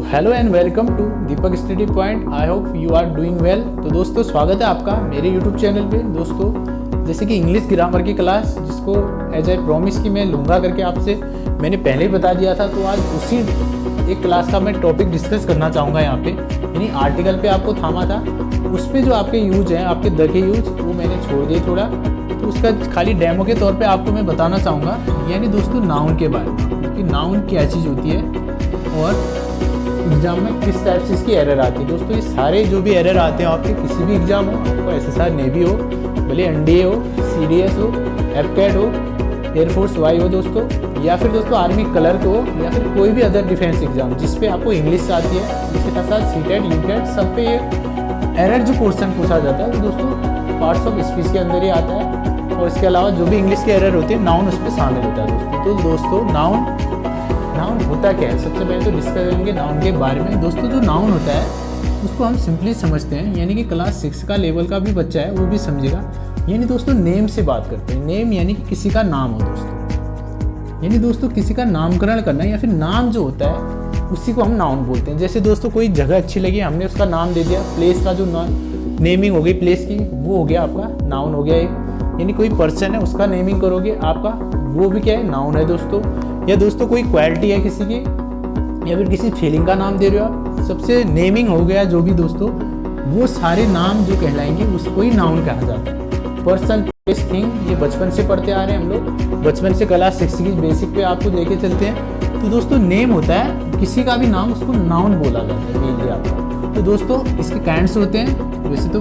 Hello and welcome to Deepak study point. I hope you are doing well. तो दोस्तों स्वागत है आपका मेरे यूट्यूब चैनल पे। दोस्तों जैसे कि इंग्लिश ग्रामर की क्लास जिसको एज ए प्रॉमिस की मैं लूँगा करके आपसे मैंने पहले ही बता दिया था, तो आज उसी एक क्लास का मैं टॉपिक डिस्कस करना चाहूँगा यहाँ पे। यानी आर्टिकल पे आपको थामा था, उस पर जो आपके यूज हैं, आपके द के यूज, वो मैंने छोड़ दिए थोड़ा, तो उसका खाली डेमो के तौर पे आपको मैं बताना चाहूँगा। यानी दोस्तों नाउन के बारे में कि नाउन क्या चीज़ होती है और एग्जाम में किस टाइप से इसकी एरर आती है। दोस्तों ये सारे जो भी एरर आते हैं आपके किसी भी एग्जाम हो, आपको SSR नेवी हो, भले NDA हो, CDS हो, FCAT हो, एयरफोर्स वाई हो दोस्तों, या फिर दोस्तों आर्मी क्लर्क हो, या फिर कोई भी अदर डिफेंस एग्जाम जिस पे आपको इंग्लिश आती है, जिसके साथ साथ CTET, UTET, सब पे ये एरर जो क्वेश्चन पूछा जाता है तो दोस्तों पार्ट्स ऑफ स्पीच के अंदर ही आता है। और इसके अलावा जो भी इंग्लिश के एरर होते हैं नाउन उस पर शामिल होता है दोस्तों। तो दोस्तों नाउन होता क्या है, सबसे पहले तो डिस्कस करेंगे नाउन के बारे में। दोस्तों जो नाउन होता है उसको हम सिंपली समझते हैं, यानी कि क्लास 6 का लेवल का भी बच्चा है वो भी समझेगा। यानी दोस्तों नेम से बात करते हैं। नेम यानी कि किसी का नाम हो दोस्तों, यानी दोस्तों किसी का नामकरण करना या फिर नाम जो होता है उसी को हम नाउन बोलते हैं। जैसे दोस्तों कोई जगह अच्छी लगी, हमने उसका नाम दे दिया, प्लेस का जो नेमिंग हो गई प्लेस की, वो हो गया आपका नाउन हो गया एक। यानी कोई पर्सन है उसका नेमिंग करोगे आपका, वो भी क्या है, नाउन है दोस्तों। या दोस्तों कोई क्वालिटी है किसी की, या फिर किसी फीलिंग का नाम दे रहे हो आप, सबसे नेमिंग हो गया जो भी दोस्तों, वो सारे नाम जो कहलाएंगे उसको ही नाउन कहा जाता है। पर्सन, प्लेस, थिंग, ये बचपन से पढ़ते आ रहे हैं हम लोग, बचपन से क्लास 6 की बेसिक पे आपको लेके चलते हैं। तो दोस्तों नेम होता है किसी का भी नाम, उसको नाउन बोला जाता है मेनली आपका। तो दोस्तों इसके काइंड्स होते हैं, वैसे तो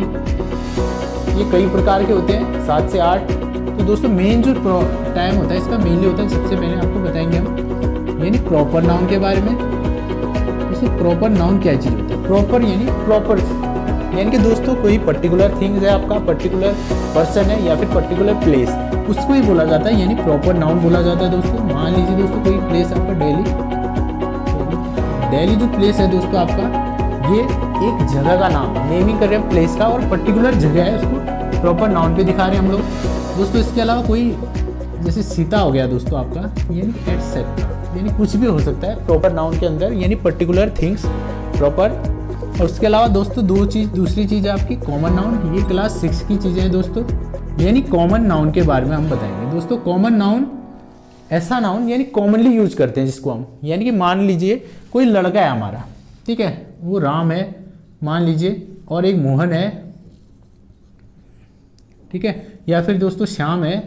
ये कई प्रकार के होते हैं, 7 से 8। तो दोस्तों मेन जो टाइम होता है इसका मेनली होता है, सबसे पहले आपको बताएंगे हम यानी प्रॉपर नाउन के बारे में। दोस्तों प्रॉपर नाउन क्या चीज़ होता है, प्रॉपर यानी प्रॉपर, यानी कि दोस्तों कोई पर्टिकुलर थिंग्स है आपका, पर्टिकुलर पर्सन है या फिर पर्टिकुलर प्लेस, उसको ही बोला जाता है, यानी प्रॉपर नाउन बोला जाता है दोस्तों। मान लीजिए दोस्तों कोई प्लेस आपका दिल्ली जो प्लेस है दोस्तों आपका, ये एक जगह का नाम नेमिंग कर रहे हैं प्लेस का, और पर्टिकुलर जगह है उसको प्रॉपर नाउन पे दिखा रहे हैं हम लोग दोस्तों। इसके अलावा कोई जैसे सीता हो गया दोस्तों आपका, यानी एटसेट्रा, यानी कुछ भी हो सकता है प्रॉपर नाउन के अंदर, यानी पर्टिकुलर थिंग्स प्रॉपर। और उसके अलावा दोस्तों दूसरी चीज़ है आपकी कॉमन नाउन। ये क्लास 6 की चीज़ें हैं दोस्तों, यानी कॉमन नाउन के बारे में हम बताएंगे दोस्तों। कॉमन नाउन ऐसा नाउन यानी कॉमनली यूज करते हैं जिसको हम, यानी कि मान लीजिए कोई लड़का है हमारा, ठीक है, वो राम है मान लीजिए, और एक मोहन है, ठीक है, या फिर दोस्तों श्याम है,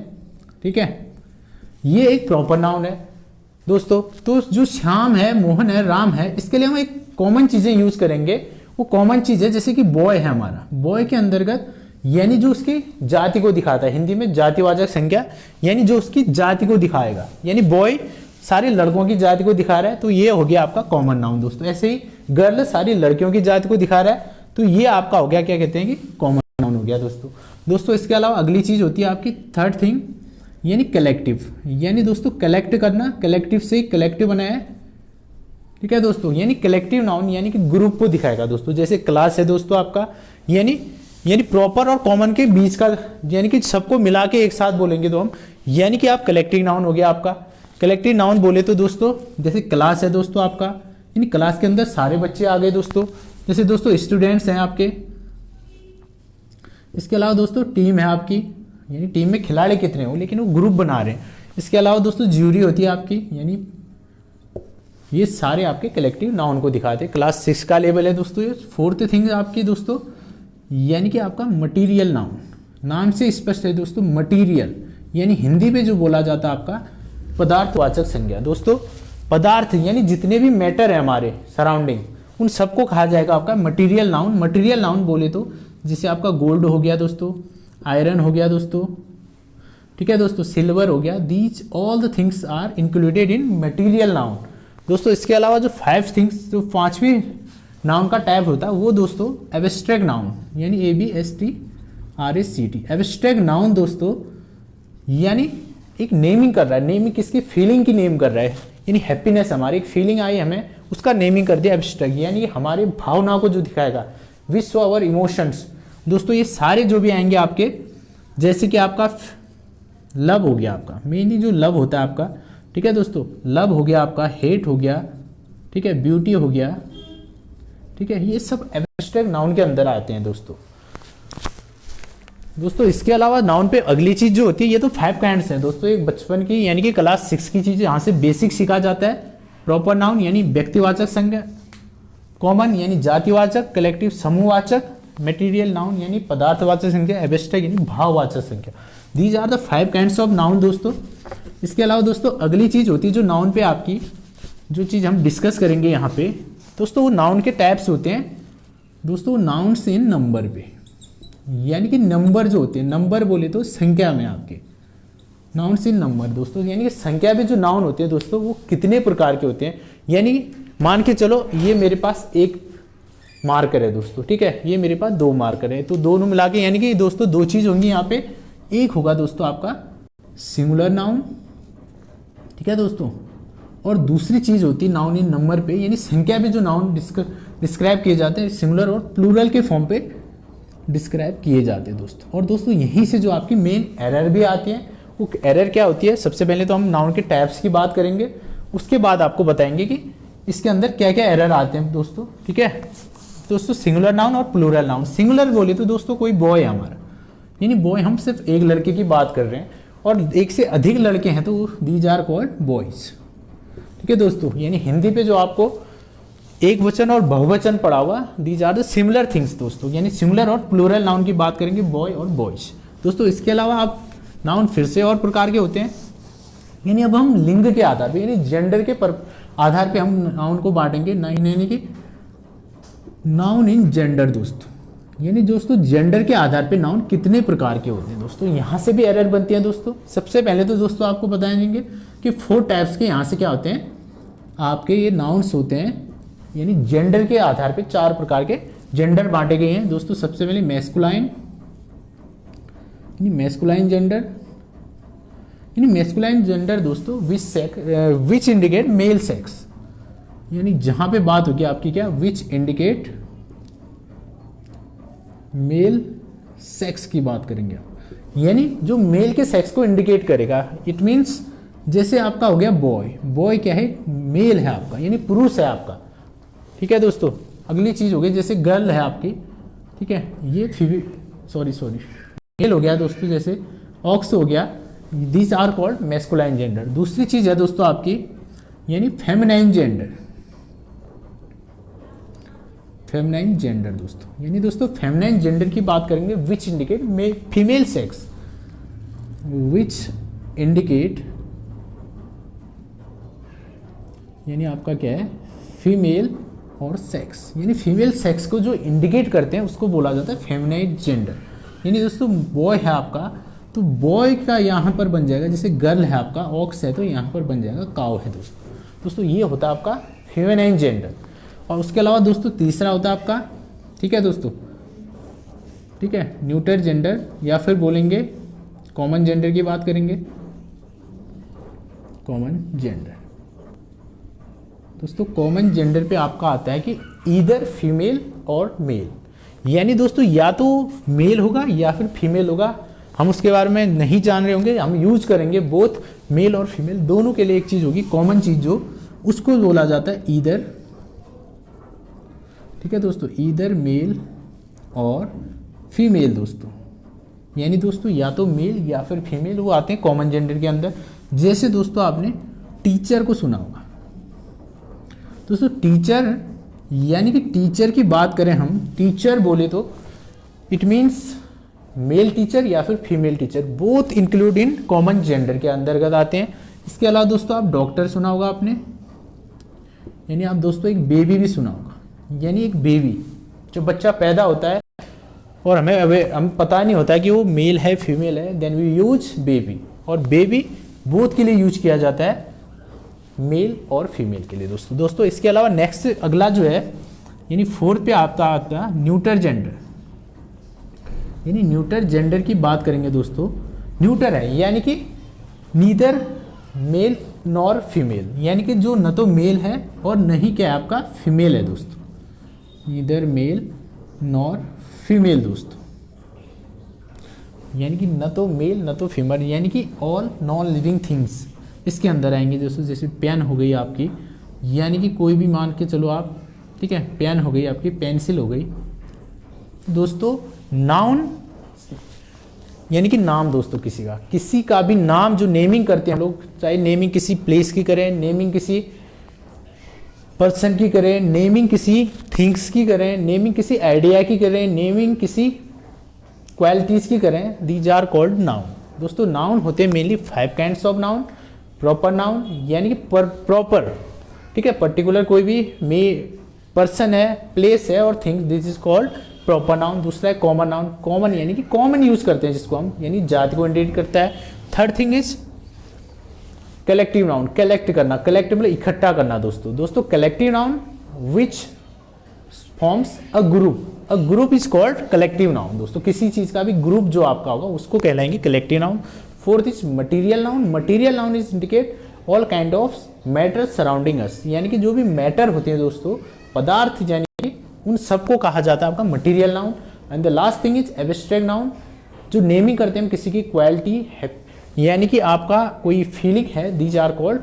ठीक है, ये एक प्रॉपर नाउन है दोस्तों। तो जो श्याम है, मोहन है, राम है, इसके लिए हम एक कॉमन चीज़ें यूज करेंगे। वो कॉमन चीज़ है जैसे कि बॉय है हमारा, बॉय के अंतर्गत यानी जो उसकी जाति को दिखाता है, हिंदी में जातिवाचक संज्ञा, यानी जो उसकी जाति को दिखाएगा, यानी बॉय सारे लड़कों की जाति को दिखा रहा है, तो ये हो गया आपका कॉमन नाउन दोस्तों। ऐसे ही गर्ल सारी लड़कियों की जाति को दिखा रहा है, तो ये आपका हो गया, क्या कहते हैं कि कॉमन नाउन हो गया दोस्तों। इसके अलावा अगली चीज होती है आपकी थर्ड थिंग, यानी कलेक्टिव, यानी दोस्तों कलेक्ट करना, कलेक्टिव से कलेक्टिव बनाया है, ठीक है दोस्तों। यानी कलेक्टिव नाउन यानी कि ग्रुप को दिखाएगा दोस्तों। जैसे क्लास है दोस्तों आपका, यानी प्रॉपर और कॉमन के बीच का, यानी कि सबको मिला के एक साथ बोलेंगे तो हम, यानी कि आप कलेक्टिव नाउन हो गया आपका। कलेक्टिव नाउन बोले तो दोस्तों जैसे क्लास है दोस्तों आपका, यानी क्लास के अंदर सारे बच्चे आ गए दोस्तों, जैसे दोस्तों स्टूडेंट्स हैं आपके। इसके अलावा दोस्तों टीम है आपकी, यानी टीम में खिलाड़ी कितने हो लेकिन वो ग्रुप बना रहे हैं। इसके अलावा दोस्तों ज्यूरी होती है आपकी, यानी ये सारे आपके कलेक्टिव नाउन को दिखाते हैं। क्लास 6 का लेवल है दोस्तों। ये फोर्थ थिंग आपकी दोस्तों, यानी कि आपका मटीरियल नाउन, नाम से स्पष्ट है दोस्तों, मटीरियल, यानी हिंदी में जो बोला जाता है आपका पदार्थवाचक संज्ञा दोस्तों। पदार्थ यानी जितने भी मैटर है हमारे सराउंडिंग, उन सबको कहा जाएगा आपका मटीरियल नाउन। मटीरियल नाउन बोले तो जैसे आपका गोल्ड हो गया दोस्तों, आयरन हो गया दोस्तों, ठीक है दोस्तों, सिल्वर हो गया, these all the things are included in material noun दोस्तों। इसके अलावा जो 5 थिंग्स, जो 5वीं नाउन का टाइप होता है वो दोस्तों एब्स्ट्रैक्ट नाउन, यानी ABSTRACT, एब्स्ट्रैक्ट नाउन दोस्तों, यानी एक नेमिंग कर रहा है। नेमिंग किसकी, फीलिंग की नेम कर रहा है, यानी हैप्पीनेस, हमारी एक फीलिंग आई हमें, उसका नेमिंग कर दिया एब्स्ट्रैक्ट, यानी हमारे भावनाओं को जो दिखाएगा, विश आवर इमोशंस दोस्तों। ये सारे जो भी आएंगे आपके, जैसे कि आपका लव हो गया आपका, मेनली जो लव होता है आपका, ठीक है दोस्तों, लव हो गया आपका, हेट हो गया, ठीक है, ब्यूटी हो गया, ठीक है, ये सब एब्स्ट्रैक्ट नाउन के अंदर आते हैं दोस्तों। इसके अलावा नाउन पे अगली चीज जो होती है, ये तो 5 काइंड्स हैं दोस्तों, एक बचपन की यानी कि क्लास 6 की चीज, यहाँ से बेसिक सिखा जाता है। प्रॉपर नाउन यानी व्यक्तिवाचक संज्ञा, कॉमन यानी जातिवाचक, कलेक्टिव समूहवाचक, मटेरियल नाउन यानी पदार्थवाचक संज्ञा, एब्स्ट्रैक्ट यानी भाववाचक संज्ञा। These are the 5 kinds of noun दोस्तों। इसके अलावा दोस्तों अगली चीज होती है जो नाउन पे आपकी, जो चीज हम डिस्कस करेंगे यहाँ पे दोस्तों, वो नाउन के टाइप्स होते हैं दोस्तों, नाउन्स इन नंबर पे, यानी कि नंबर जो होते हैं, नंबर बोले तो संख्या में आपके, नाउन्स इन नंबर दोस्तों, यानी कि संख्या में जो नाउन होते हैं दोस्तों वो कितने प्रकार के होते हैं। यानी मान के चलो ये मेरे पास एक मार्कर है दोस्तों, ठीक है, ये मेरे पास 2 मार्कर है, तो दोनों मिला के यानी कि दोस्तों 2 चीज होंगी यहाँ पे। एक होगा दोस्तों आपका सिंगुलर नाउन, ठीक है दोस्तों, और दूसरी चीज होती है नाउन इन नंबर पे, यानी संख्या में जो नाउन डिस्क्राइब किए जाते हैं सिंगुलर और प्लूरल के फॉर्म पे डिस्क्राइब किए जाते हैं दोस्तों। और दोस्तों यहीं से जो आपकी मेन एरर भी आती है, वो एरर क्या होती है, सबसे पहले तो हम नाउन के टाइप्स की बात करेंगे, उसके बाद आपको बताएंगे कि इसके अंदर क्या क्या एरर आते हैं दोस्तों, ठीक है दोस्तों। सिंगुलर नाउन और प्लूरल नाउन, सिंगुलर बोले तो दोस्तों कोई बॉय है हमारा, यानी बॉय हम सिर्फ एक लड़के की बात कर रहे हैं, और एक से अधिक लड़के हैं तो दीज आर कॉल्ड बॉयज, ठीक है दोस्तों। यानी हिंदी पे जो आपको एक वचन और बहुवचन पढ़ा हुआ, these are the similar things दोस्तों, यानी सिमिलर और प्लूरल नाउन की बात करेंगे, बॉय और बॉयज दोस्तों। इसके अलावा आप नाउन फिर से और प्रकार के होते हैं, यानी अब हम लिंग के आधार पे, यानी जेंडर के आधार पे हम नाउन को बांटेंगे, यानी कि नाउन इन जेंडर दोस्तों, यानी दोस्तों जेंडर के आधार पे नाउन कितने प्रकार के होते हैं दोस्तों। यहाँ से भी एरर बनती है दोस्तों। सबसे पहले तो दोस्तों आपको बताएंगे कि 4 टाइप्स के यहाँ से क्या होते हैं, आपके ये नाउन्स होते हैं, यानी जेंडर के आधार पे 4 प्रकार के जेंडर बांटे गए हैं दोस्तों। सबसे पहले मैस्कुलाइन, यानी मैस्कुलाइन जेंडर, यानी मैस्कुलाइन जेंडर दोस्तों विच इंडिकेट मेल सेक्स, यानी जहां पे बात होगी आपकी क्या, विच इंडिकेट मेल सेक्स की बात करेंगे आप, यानी जो मेल के सेक्स को इंडिकेट करेगा। इट मीन्स जैसे आपका हो गया बॉय, बॉय क्या है, मेल है आपका, यानी पुरुष है आपका, ठीक है दोस्तों। अगली चीज हो गई जैसे गर्ल है आपकी, ठीक है, ये सॉरी मेल हो गया दोस्तों, जैसे ऑक्स हो गया, these are called masculine gender. दूसरी चीज है दोस्तों आपकी, यानी फेमिनाइन जेंडर, फेमिनाइन जेंडर दोस्तों, यानी दोस्तों फेमिनाइन जेंडर की बात करेंगे, विच indicate female sex, which indicate यानी आपका क्या है, फीमेल और सेक्स, यानी फीमेल सेक्स को जो इंडिकेट करते हैं उसको बोला जाता है फेमिनाइन जेंडर। यानी दोस्तों बॉय है आपका तो बॉय का यहाँ पर बन जाएगा, जैसे गर्ल है आपका ऑक्स है तो यहाँ पर बन जाएगा काउ है दोस्तों। ये होता है आपका फेमिनाइन जेंडर। और उसके अलावा दोस्तों तीसरा होता है आपका, ठीक है दोस्तों, ठीक है, न्यूटर जेंडर, या फिर बोलेंगे कॉमन जेंडर की बात करेंगे, कॉमन जेंडर दोस्तों। कॉमन जेंडर पे आपका आता है कि ईदर फीमेल और मेल, यानी दोस्तों या तो मेल होगा या फिर फीमेल होगा। हम उसके बारे में नहीं जान रहे होंगे, हम यूज करेंगे बोथ मेल और फीमेल दोनों के लिए। एक चीज होगी कॉमन चीज जो, उसको बोला जाता है ईदर, ठीक है दोस्तों, ईदर मेल और फीमेल दोस्तों, यानी दोस्तों या तो मेल या फिर फीमेल वो आते हैं कॉमन जेंडर के अंदर। जैसे दोस्तों आपने टीचर को सुना होगा दोस्तों, टीचर यानी कि टीचर की बात करें हम, टीचर बोले तो इट मीन्स मेल टीचर या फिर female teacher, both include in common gender के अंतर्गत आते हैं। इसके अलावा दोस्तों आप डॉक्टर सुना होगा आपने, यानी आप दोस्तों एक बेबी भी सुना होगा, यानी एक बेबी जो बच्चा पैदा होता है और हम पता नहीं होता है कि वो मेल है फीमेल है, देन वी यूज बेबी। और बेबी बोथ के लिए यूज किया जाता है, मेल और फीमेल के लिए दोस्तों। इसके अलावा नेक्स्ट अगला जो है, यानी 4 पे आता न्यूटर जेंडर, यानी न्यूटर जेंडर की बात करेंगे दोस्तों। न्यूटर है यानी कि नीदर मेल नॉर फीमेल, यानी कि जो न तो मेल है और न ही क्या है आपका फीमेल है दोस्तों, नीदर मेल नॉर फीमेल दोस्तों, यानी कि न तो मेल न तो फीमेल, यानी कि ऑल नॉन लिविंग थिंग्स इसके अंदर आएंगे दोस्तों। जैसे पेन हो गई आपकी, यानी कि कोई भी मान के चलो आप ठीक है, पेन हो गई आपकी, पेंसिल हो गई। दोस्तों नाउन यानी कि नाम दोस्तों, किसी का भी नाम जो नेमिंग करते हैं हम लोग, चाहे नेमिंग किसी प्लेस की करें, नेमिंग किसी पर्सन की करें, नेमिंग किसी थिंग्स की करें, नेमिंग किसी आइडिया की करें, नेमिंग किसी क्वालिटीज की करें, दीज आर कॉल्ड नाउन। दोस्तों नाउन होते हैं mainly 5 kinds of noun. Proper noun यानी कि प्रॉपर, ठीक है, पर्टिकुलर कोई भी पर्सन है, प्लेस है और thing, this is called proper noun. दूसरा है कॉमन नाउन, कॉमन यानी कि कॉमन यूज करते हैं जिसको हम, यानी जाति को इंडिकेट करता है। Third thing is collective noun, collect करना, कलेक्ट मतलब इकट्ठा करना दोस्तों collective noun which forms a group is called collective noun. दोस्तों किसी चीज का भी ग्रुप जो आपका होगा उसको कहलाएंगे collective noun. Fourth is material noun, material noun is indicate all kind of matter surrounding us, यानी कि जो भी मैटर होते हैं दोस्तों, पदार्थ, यानी कि उन सबको कहा जाता है आपका material noun. And the last thing is abstract noun, जो नेमिंग करते हैं हम किसी की क्वालिटी है, यानी कि आपका कोई फीलिंग है, these are called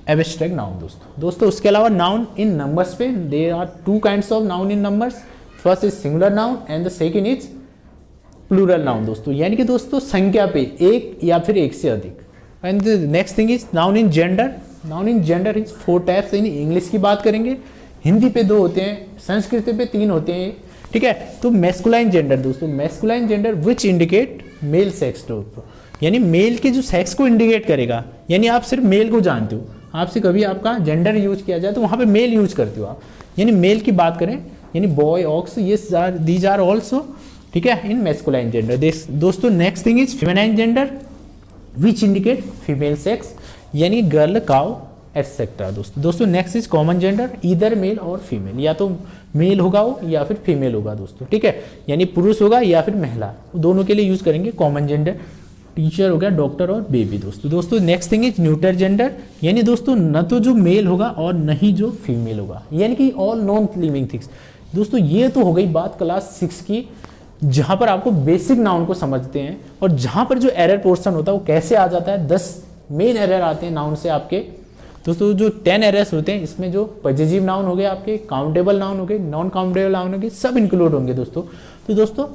abstract noun. दोस्तों उसके अलावा नाउन इन नंबर्स पे, there are 2 kinds of noun in numbers. First is singular noun and the second is plural noun दोस्तों, यानी कि दोस्तों संख्या पे, एक या फिर एक से अधिक। And the next thing is noun in gender. Noun in gender is 4 types. In English की बात करेंगे, हिंदी पे 2 होते हैं, संस्कृत पे 3 होते हैं, ठीक है। तो मैस्कुलाइन जेंडर दोस्तों, masculine gender which indicate male sex दोस्तों, यानी मेल के जो सेक्स को इंडिकेट करेगा, यानी आप सिर्फ मेल को जानते हो, आपसे कभी आपका जेंडर यूज किया जाए तो वहाँ पे मेल यूज करते हो आप, यानी मेल की बात करें, यानी बॉय, ऑक्स, ये दीज आर ऑल्सो, ठीक है, इन मैस्कुलाइन जेंडर। दोस्तों next thing is feminine gender which indicate female sex, यानी गर्ल, काउ एटसेट्रा। दोस्तों next is common gender, either male और फीमेल, या तो मेल होगा वो या फिर फीमेल होगा दोस्तों, ठीक है, यानी पुरुष होगा या फिर महिला, दोनों के लिए यूज करेंगे कॉमन जेंडर। टीचर हो गया, डॉक्टर और बेबी दोस्तों next thing is neuter gender, यानी दोस्तों न तो जो मेल होगा और न ही जो फीमेल होगा, यानी कि ऑल नॉन लिविंग थिंग्स। दोस्तों ये तो हो गई बात क्लास 6 की, जहां पर आपको बेसिक नाउन को समझते हैं और जहां पर जो एरर पोर्शन होता है वो कैसे आ जाता है। 10 मेन एरर आते हैं नाउन से आपके दोस्तों, जो 10 एरर्स होते हैं इसमें जो पॉजिटिव नाउन हो गए आपके, काउंटेबल नाउन हो गए, नॉन काउंटेबल नाउन हो गए, सब इंक्लूड होंगे दोस्तों।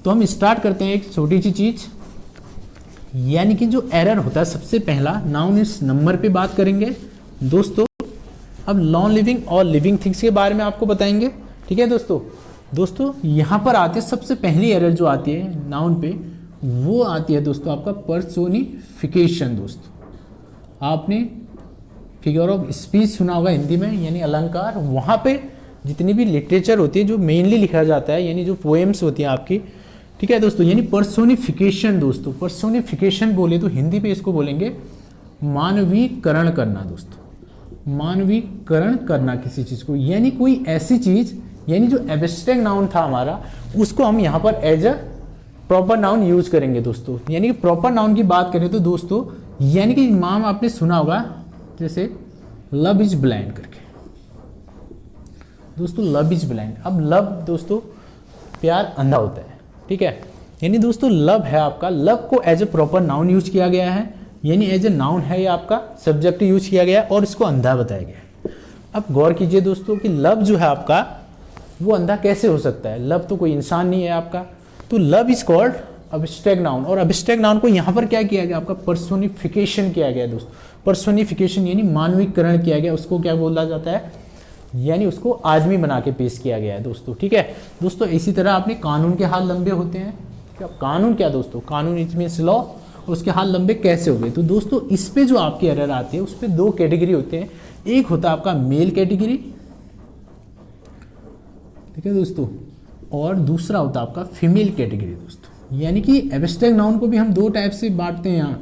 तो हम स्टार्ट करते हैं एक छोटी सी चीज, यानी कि जो एरर होता है सबसे पहला नाउन इस नंबर पे बात करेंगे दोस्तों। अब नॉन लिविंग और लिविंग थिंग्स के बारे में आपको बताएंगे, ठीक है दोस्तों यहाँ पर आते हैं सबसे पहली एरर जो आती है नाउन पे, वो आती है दोस्तों आपका पर्सोनिफिकेशन। दोस्तों आपने फिगर ऑफ स्पीच सुना होगा हिंदी में, यानी अलंकार, वहाँ पे जितनी भी लिटरेचर होती है जो मेनली लिखा जाता है, यानी जो पोएम्स होती हैं आपकी, ठीक है दोस्तों, यानी पर्सोनिफिकेशन। दोस्तों पर्सोनिफिकेशन बोले तो हिंदी पे इसको बोलेंगे मानवीकरण करना दोस्तों, मानवीकरण करना किसी चीज को, यानी कोई ऐसी चीज, यानी जो एब्स्ट्रैक्ट नाउन था हमारा उसको हम यहाँ पर as a proper noun use करेंगे दोस्तों। यानी कि प्रॉपर नाउन की बात करें तो दोस्तों, यानी कि नाम आपने सुना होगा जैसे लव इज ब्लाइंड करके दोस्तों, लव इज ब्लाइंड। अब लव दोस्तों प्यार अंधा होता है, ठीक है, यानी दोस्तों लव है आपका, लव को as a proper noun use किया गया है, यानी एज ए नाउन है ये आपका, सब्जेक्ट यूज किया गया है और इसको अंधा बताया गया है। अब गौर कीजिए दोस्तों कि लव जो है आपका वो अंधा कैसे हो सकता है, लव तो कोई इंसान नहीं है आपका, तो love is called abstract noun, और अब्स्ट्रैक्ट नाउन को यहाँ पर क्या किया गया आपका, पर्सोनिफिकेशन किया गया दोस्तों। पर्सोनिफिकेशन यानी मानवीकरण किया गया, उसको क्या बोला जाता है, यानी उसको आदमी बना के पेश किया गया है दोस्तों, ठीक है दोस्तों। इसी तरह आपने कानून के हाथ लंबे होते हैं, क्या कानून क्या दोस्तों, कानून इट मींस लॉ, उसके हाथ लंबे कैसे हो गए। तो दोस्तों इस पे जो आपकी एरर आती है उस पे 2 कैटेगरी होते हैं, एक होता है आपका मेल कैटेगरी, ठीक है दोस्तों, और दूसरा होता है आपका फीमेल कैटेगरी दोस्तों। यानी कि एब्स्ट्रैक्ट नाउन को भी हम 2 टाइप से बांटते हैं यहाँ,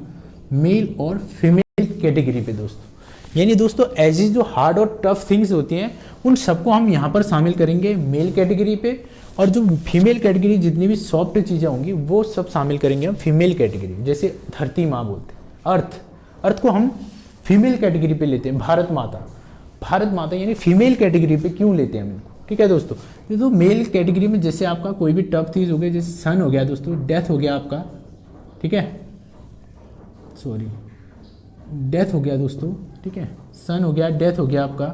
मेल और फीमेल कैटेगरी पे दोस्तों। यानी दोस्तों एज जो हार्ड और टफ थिंग्स होती हैं उन सबको हम यहाँ पर शामिल करेंगे मेल कैटेगरी पे, और जो फीमेल कैटेगरी जितनी भी सॉफ्ट चीज़ें होंगी वो सब शामिल करेंगे हम फीमेल कैटेगरी। जैसे धरती माँ बोलते हैं, अर्थ को हम फीमेल कैटेगरी पे लेते हैं। भारत माता यानी फीमेल कैटेगरी पे क्यों लेते हैं हम इनको, ठीक है दोस्तों। ये तो मेल कैटेगरी में जैसे आपका कोई भी टफ चीज़ हो गई, जैसे सन हो गया दोस्तों, डेथ हो गया आपका, ठीक है, डेथ हो गया दोस्तों, ठीक है, सन हो गया, डेथ हो गया आपका,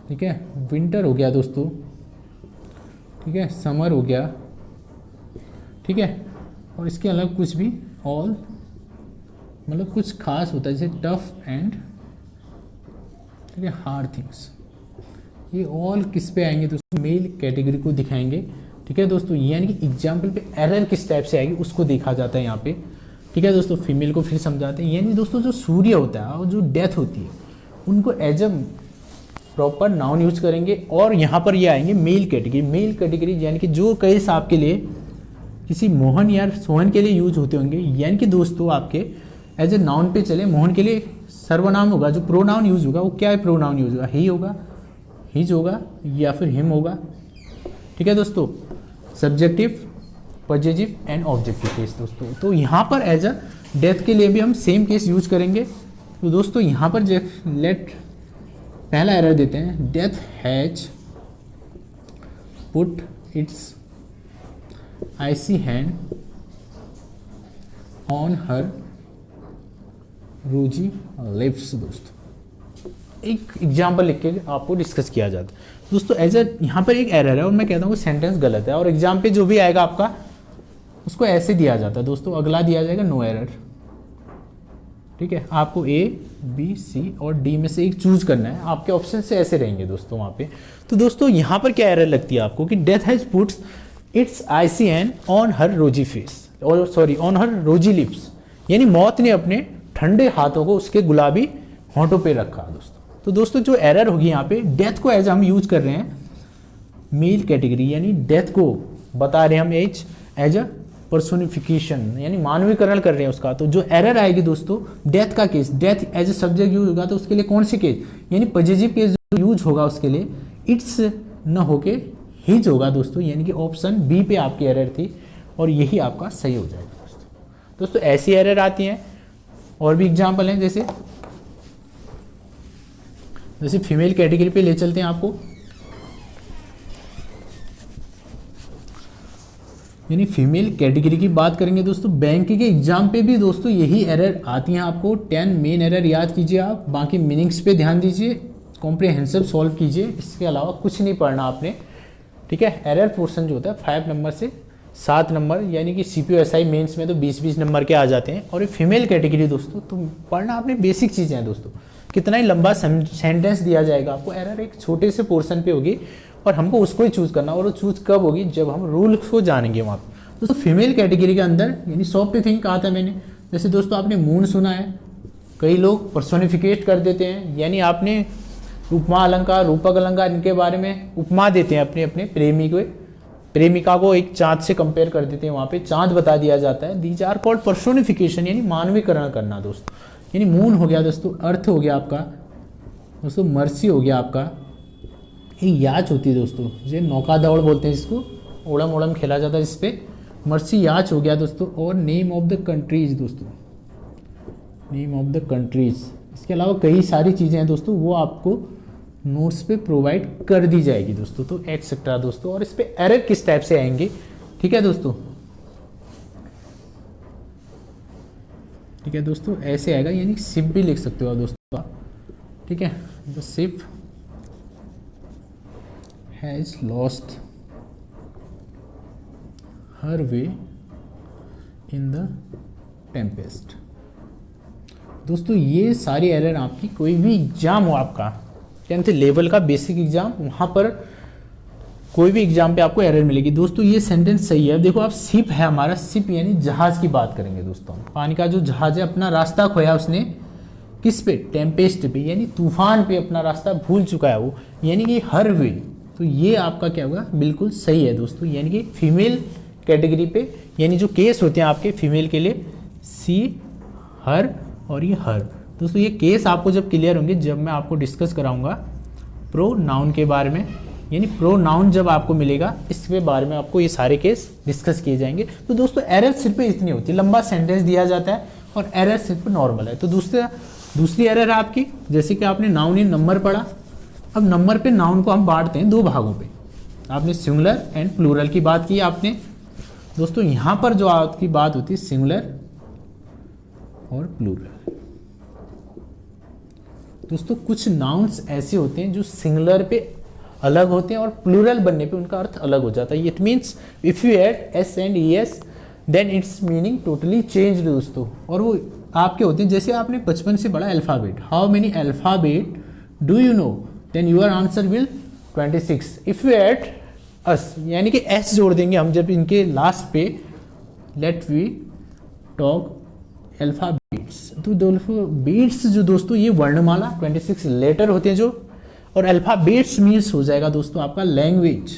ठीक है, विंटर हो गया दोस्तों, ठीक है, समर हो गया, ठीक है, और इसके अलावा कुछ भी ऑल मतलब कुछ खास होता है जैसे टफ एंड, ठीक है, हार्ड थिंग्स, ये ऑल किस पे आएंगे दोस्तों, मेल कैटेगरी को दिखाएंगे। ठीक है दोस्तों, यानी कि एग्जाम्पल पे एरर किस टाइप से आएगी उसको देखा जाता है यहाँ पे। ठीक है दोस्तों, फीमेल को फिर समझाते हैं, यानी दोस्तों जो सूर्य होता है और जो डेथ होती है उनको as a proper noun use करेंगे। और यहाँ पर ये आएंगे मेल कैटेगरी। मेल कैटेगरी यानी कि जो केस आपके लिए किसी मोहन या सोहन के लिए यूज होते होंगे, यानी कि दोस्तों आपके एज ए नाउन पे चले, मोहन के लिए सर्वनाम होगा, जो प्रोनाउन यूज होगा वो क्या है, प्रोनाउन यूज होगा, ही होगा, हिज होगा या फिर हिम होगा। ठीक है दोस्तों, subjective, positive and objective case दोस्तों। तो यहाँ पर एज अ डेथ के लिए भी हम सेम केस यूज करेंगे। तो दोस्तों यहाँ पर लेट पहला एरर देते हैं, death has put it's IC hand on her रोजी लिप्स। दोस्तों एक एग्जाम्पल लिख के आपको डिस्कस किया जाता है दोस्तों। एज अ यहाँ पर एक एरर है और मैं कहता हूँ सेंटेंस गलत है, और एग्जाम पे जो भी आएगा आपका उसको ऐसे दिया जाता है दोस्तों। अगला दिया जाएगा नो एरर। ठीक है, आपको ए बी सी और डी में से एक चूज करना है, आपके ऑप्शन से ऐसे रहेंगे दोस्तों वहाँ पे। तो दोस्तों यहाँ पर क्या एरर लगती है आपको कि death has puts it's ICN on her रोजी फेस, और सॉरी ऑन हर रोजी लिप्स, यानी मौत ने अपने ठंडे हाथों को उसके गुलाबी होंठों पे रखा दोस्तों। तो दोस्तों जो एरर होगी यहाँ पे, डेथ को एज हम यूज कर रहे हैं मेल कैटेगरी, यानी डेथ को बता रहे हैं हम एज अ पर्सोनिफिकेशन, यानी मानवीकरण कर रहे हैं उसका। तो जो एरर आएगी दोस्तों, डेथ का case, death as a subject use होगा तो उसके लिए कौन सी केस, यानी पॉजिटिव केस जो यूज होगा उसके लिए इट्स न होके हिज होगा दोस्तों, यानी कि ऑप्शन बी पे आपकी एरर थी और यही आपका सही हो जाएगा दोस्तों। दोस्तों ऐसी एरर आती हैं, और भी एग्जाम्पल हैं, जैसे फीमेल कैटेगरी पे ले चलते हैं आपको, यानी फीमेल कैटेगरी की बात करेंगे दोस्तों। बैंक के एग्जाम पे भी दोस्तों यही एरर आती हैं आपको। 10 मेन एरर याद कीजिए आप, बाकी मीनिंग्स पे ध्यान दीजिए, कॉम्प्रिहेंसिव सॉल्व कीजिए, इसके अलावा कुछ नहीं पढ़ना आपने। ठीक है, एरर पोर्शन जो होता है 5 नंबर से 7 नंबर, यानी कि CPO-SI मेंस में तो 20-20 नंबर के आ जाते हैं। और ये फीमेल कैटेगरी दोस्तों, तो पढ़ना आपने बेसिक चीज़ें हैं दोस्तों। कितना ही लंबा सेंटेंस दिया जाएगा आपको, एरर एक छोटे से पोर्शन पे होगी और हमको उसको ही चूज करना, और वो चूज कब होगी, जब हम रूल्स को जानेंगे वहाँ पर दोस्तों। फीमेल कैटेगरी के अंदर यानी सॉफ्ट थिंग कहा था मैंने, जैसे दोस्तों आपने मून सुना है, कई लोग पर्सोनिफिकेट कर देते हैं, यानी आपने उपमा अलंकार, रूपक अलंकार, इनके बारे में उपमा देते हैं अपने अपने प्रेमिका को एक चाँद से कंपेयर कर देते हैं, वहाँ पे चाँद बता दिया जाता है। दीज आर कॉल्ड पर्सोनिफिकेशन, यानी मानवीकरण करना दोस्तों। यानी मून हो गया दोस्तों, अर्थ हो गया आपका दोस्तों, मर्सी हो गया आपका, एक याच होती है दोस्तों, जो नौका दौड़ बोलते हैं जिसको, ओड़म ओड़म खेला जाता है जिसपे, मर्सी याच हो गया दोस्तों। और नेम ऑफ द कंट्रीज दोस्तों, नेम ऑफ द कंट्रीज, इसके अलावा कई सारी चीज़ें हैं दोस्तों, वो आपको नोट्स पे प्रोवाइड कर दी जाएगी दोस्तों। तो एक्सेट्रा दोस्तों, और इस पे एरर किस टाइप से आएंगे, ठीक है दोस्तों, ठीक है दोस्तों, ऐसे आएगा, यानी शिप भी लिख सकते हो आप दोस्तों आप। ठीक है, the ship has lost her way in the Tempest. दोस्तों ये सारी एरर आपकी, कोई भी एग्जाम हो आपका 10th लेवल का बेसिक एग्जाम, वहाँ पर कोई भी एग्जाम पे आपको एरर मिलेगी दोस्तों। ये सेंटेंस सही है। अब देखो आप, शिप है हमारा, शिप यानी जहाज की बात करेंगे दोस्तों। पानी का जो जहाज है, अपना रास्ता खोया उसने, किस पे, टेम्पेस्ट पे, यानी तूफान पे अपना रास्ता भूल चुका है वो, यानी कि हर वे। तो ये आपका क्या होगा, बिल्कुल सही है दोस्तों, यानी कि फीमेल कैटेगरी पे, यानी जो केस होते हैं आपके फीमेल के लिए, सी, हर और ये हर। दोस्तों ये केस आपको जब क्लियर होंगे, जब मैं आपको डिस्कस कराऊंगा प्रो नाउन के बारे में, यानी प्रो नाउन जब आपको मिलेगा, इसके बारे में आपको ये सारे केस डिस्कस किए जाएंगे। तो दोस्तों एरर सिर्फ इतनी होती है, लंबा सेंटेंस दिया जाता है और एरर सिर्फ नॉर्मल है। तो दूसरी एरर है आपकी, जैसे कि आपने नाउन इन नंबर पढ़ा। अब नंबर पे नाउन को हम बांटते हैं 2 भागों पे। आपने सिंगुलर एंड प्लूरल की बात की आपने दोस्तों। यहाँ पर जो आपकी बात होती है सिंगुलर और प्लूरल। दोस्तों कुछ नाउन्स ऐसे होते हैं जो सिंगुलर पे अलग होते हैं और प्लूरल बनने पे उनका अर्थ अलग हो जाता है। It means if you add S and E S then it's meaning totally change दोस्तों। और वो आपके होते हैं, जैसे आपने बचपन से पढ़ा alphabet, how many alphabet do you know, then your answer will 26। If you add us, यानी कि एस जोड़ देंगे हम जब इनके लास्ट पे, लेट वी टॉक अल्फ़ाबेट्स। तो अल्फ़ाबेट्स जो दोस्तों ये वर्णमाला 26 लेटर होते हैं जो, और अल्फ़ाबेट्स मीन्स हो जाएगा दोस्तों आपका लैंग्वेज।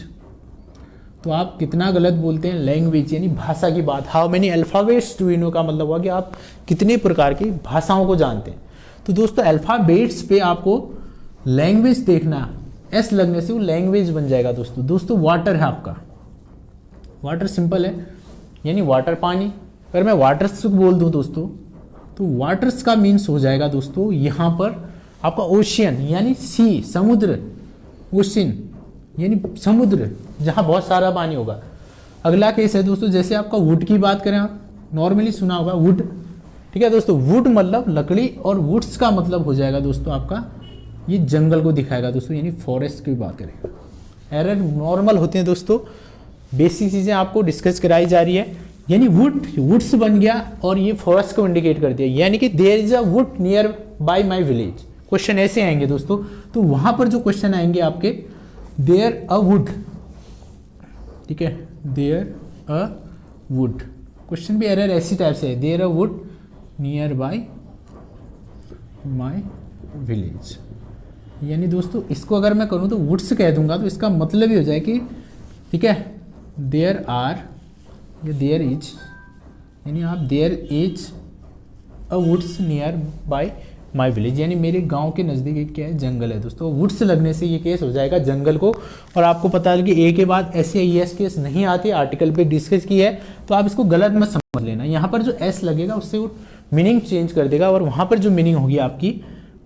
तो आप कितना गलत बोलते हैं, लैंग्वेज यानी भाषा की बात। How many alphabets do you no का मतलब हुआ कि आप कितने प्रकार की भाषाओं को जानते हैं। तो दोस्तों अल्फ़ाबेट्स पे आपको लैंग्वेज देखना, एस लगने से वो लैंग्वेज बन जाएगा दोस्तों। वाटर है आपका, वाटर सिंपल है यानी वाटर पानी। अगर मैं वाटर्स बोल दूं दोस्तों तो वाटर्स का मीन्स हो जाएगा दोस्तों यहाँ पर आपका ओशियन यानी सी, समुद्र, ओशियन यानी समुद्र जहाँ बहुत सारा पानी होगा। अगला केस है दोस्तों, जैसे आपका वुड की बात करें, आप नॉर्मली सुना होगा वुड, ठीक है दोस्तों। वुड मतलब लकड़ी और वुड्स का मतलब हो जाएगा दोस्तों आपका ये जंगल को दिखाएगा दोस्तों, यानी फॉरेस्ट की बात करेंगे। एरर नॉर्मल होते हैं दोस्तों, बेसिक चीज़ें आपको डिस्कस कराई जा रही है। यानी वुड्स बन गया और ये फॉरेस्ट को इंडिकेट कर दिया, यानी कि there is a wood near by my village. Question ऐसे आएंगे दोस्तों, तो वहां पर जो क्वेश्चन आएंगे आपके देयर अ वुड, ठीक है, देयर अ वुड। क्वेश्चन भी एरर ऐसी टाइप से है, there a wood near by my village. यानी दोस्तों इसको अगर मैं करूं तो वुड्स कह दूंगा तो इसका मतलब ही हो जाए कि ठीक है देयर आर या देयर इज, यानी आप there is a woods near by my village, यानी मेरे गांव के नज़दीक एक क्या है जंगल है दोस्तों। वुड्स लगने से ये केस हो जाएगा जंगल को। और आपको पता है कि ए के बाद ऐसे एस केस नहीं आते, आर्टिकल पे डिस्कस की है, तो आप इसको गलत मत समझ लेना। यहाँ पर जो एस लगेगा उससे वो मीनिंग चेंज कर देगा और वहाँ पर जो मीनिंग होगी आपकी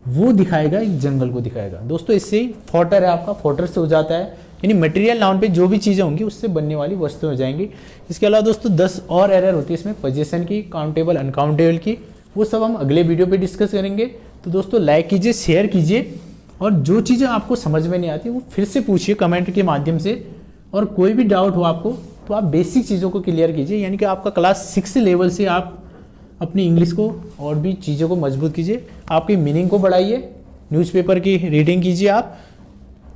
वो दिखाएगा, एक जंगल को दिखाएगा दोस्तों। इससे फॉटर है आपका, फॉटर से हो जाता है, यानी मटेरियल नाउन पे जो भी चीज़ें होंगी उससे बनने वाली वस्तुएं हो जाएंगी। इसके अलावा दोस्तों 10 और एरर होती है इसमें, पोजीशन की, काउंटेबल, अनकाउंटेबल की, वो सब हम अगले वीडियो पे डिस्कस करेंगे। तो दोस्तों लाइक कीजिए, शेयर कीजिए, और जो चीज़ें आपको समझ में नहीं आती वो फिर से पूछिए कमेंट के माध्यम से। और कोई भी डाउट हो आपको तो आप बेसिक चीज़ों को क्लियर कीजिए, यानी कि आपका क्लास 6 लेवल से आप अपनी इंग्लिश को और भी चीज़ों को मजबूत कीजिए, आपकी मीनिंग को बढ़ाइए, न्यूज़पेपर की रीडिंग कीजिए आप।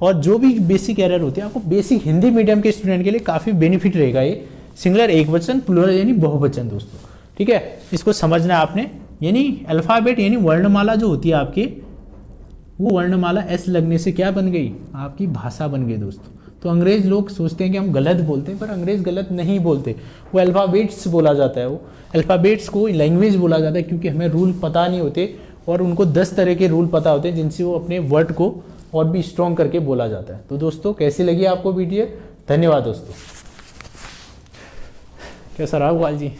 और जो भी बेसिक एरर होते हैं आपको बेसिक हिंदी मीडियम के स्टूडेंट के लिए काफ़ी बेनिफिट रहेगा ये। सिंगुलर एक वचन, प्लूरल यानी बहुवचन दोस्तों, ठीक है, इसको समझना है आपने। यानी अल्फ़ाबेट यानी वर्णमाला जो होती है आपकी, वो वर्णमाला एस लगने से क्या बन गई, आपकी भाषा बन गई दोस्तों। तो अंग्रेज लोग सोचते हैं कि हम गलत बोलते हैं, पर अंग्रेज गलत नहीं बोलते, वो अल्फ़ाबेट्स बोला जाता है, वो अल्फ़ाबेट्स को लैंग्वेज बोला जाता है, क्योंकि हमें रूल पता नहीं होते और उनको 10 तरह के रूल पता होते हैं जिनसे वो अपने वर्ड को और भी स्ट्रॉन्ग करके बोला जाता है। तो दोस्तों कैसी लगी आपको वीडियो, धन्यवाद दोस्तों। कैसा रहा गोपाल जी।